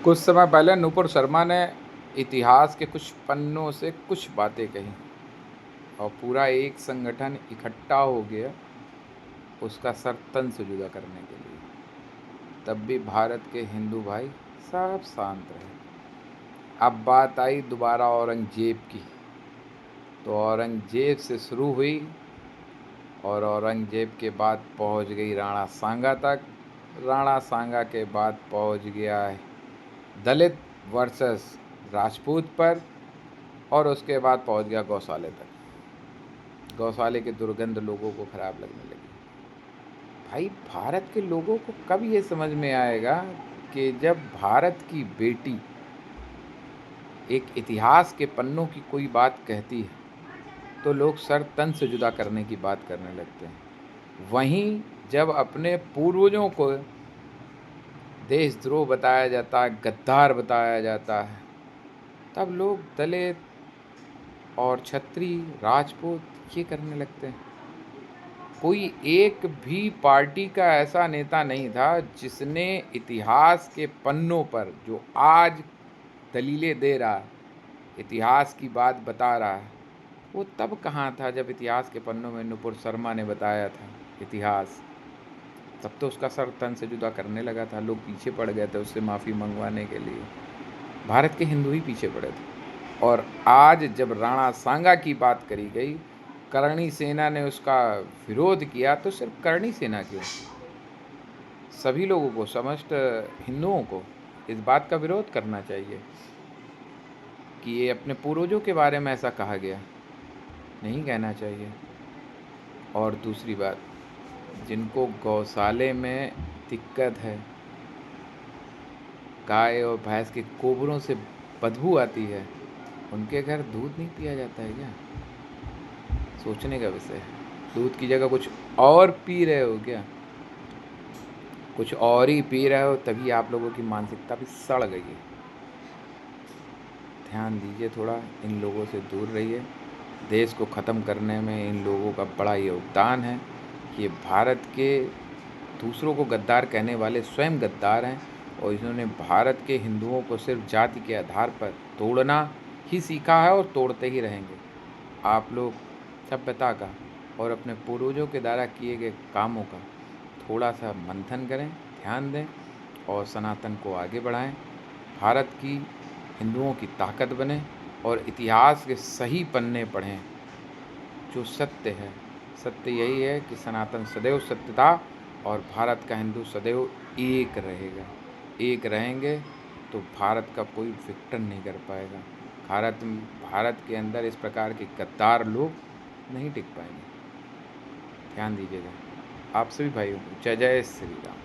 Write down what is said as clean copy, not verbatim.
कुछ समय पहले नूपुर शर्मा ने इतिहास के कुछ पन्नों से कुछ बातें कही और पूरा एक संगठन इकट्ठा हो गया उसका सर तन से जुदा करने के लिए। तब भी भारत के हिंदू भाई सब शांत रहे। अब बात आई दोबारा औरंगजेब की। तो औरंगजेब से शुरू हुई और औरंगजेब के बाद पहुंच गई राणा सांगा तक। राणा सांगा के बाद पहुंच गया है दलित वर्सेस राजपूत पर, और उसके बाद पहुंच गया गौशाले तक। गौशाले की दुर्गंध लोगों को खराब लगने लगी। भाई, भारत के लोगों को कब ये समझ में आएगा कि जब भारत की बेटी एक इतिहास के पन्नों की कोई बात कहती है तो लोग सर तन से जुदा करने की बात करने लगते हैं। वहीं जब अपने पूर्वजों को देशद्रोह बताया जाता है, गद्दार बताया जाता है, तब लोग दलित और क्षत्रिय राजपूत ये करने लगते हैं। कोई एक भी पार्टी का ऐसा नेता नहीं था जिसने इतिहास के पन्नों पर जो आज दलीलें दे रहा है, इतिहास की बात बता रहा है, वो तब कहाँ था जब इतिहास के पन्नों में नुपुर शर्मा ने बताया था इतिहास। तब तो उसका सर तन से जुदा करने लगा था। लोग पीछे पड़ गए थे उससे माफ़ी मंगवाने के लिए। भारत के हिंदू ही पीछे पड़े थे। और आज जब राणा सांगा की बात करी गई, करणी सेना ने उसका विरोध किया, तो सिर्फ करणी सेना क्यों, सभी लोगों को, समस्त हिंदुओं को इस बात का विरोध करना चाहिए कि ये अपने पूर्वजों के बारे में ऐसा कहा गया, नहीं कहना चाहिए। और दूसरी बात, जिनको गौशाले में दिक्कत है, गाय और भैंस के गोबरों से बदबू आती है, उनके घर दूध नहीं पिया जाता है क्या? सोचने का विषय है। दूध की जगह कुछ और पी रहे हो क्या? कुछ और ही पी रहे हो, तभी आप लोगों की मानसिकता भी सड़ गई है। ध्यान दीजिए थोड़ा, इन लोगों से दूर रहिए। देश को ख़त्म करने में इन लोगों का बड़ा योगदान है। ये भारत के दूसरों को गद्दार कहने वाले स्वयं गद्दार हैं, और इन्होंने भारत के हिंदुओं को सिर्फ जाति के आधार पर तोड़ना ही सीखा है और तोड़ते ही रहेंगे। आप लोग सभ्यता का और अपने पूर्वजों के द्वारा किए गए कामों का थोड़ा सा मंथन करें, ध्यान दें और सनातन को आगे बढ़ाएं। भारत की हिंदुओं की ताकत बने और इतिहास के सही पन्ने पढ़ें जो सत्य है। सत्य यही है कि सनातन सदैव सत्य था और भारत का हिंदू सदैव एक रहेगा। एक रहेंगे तो भारत का कोई विघटन नहीं कर पाएगा। भारत के अंदर इस प्रकार के गद्दार लोग नहीं टिक पाएंगे। ध्यान दीजिएगा। आप सभी भाइयों को जय जय श्री राम।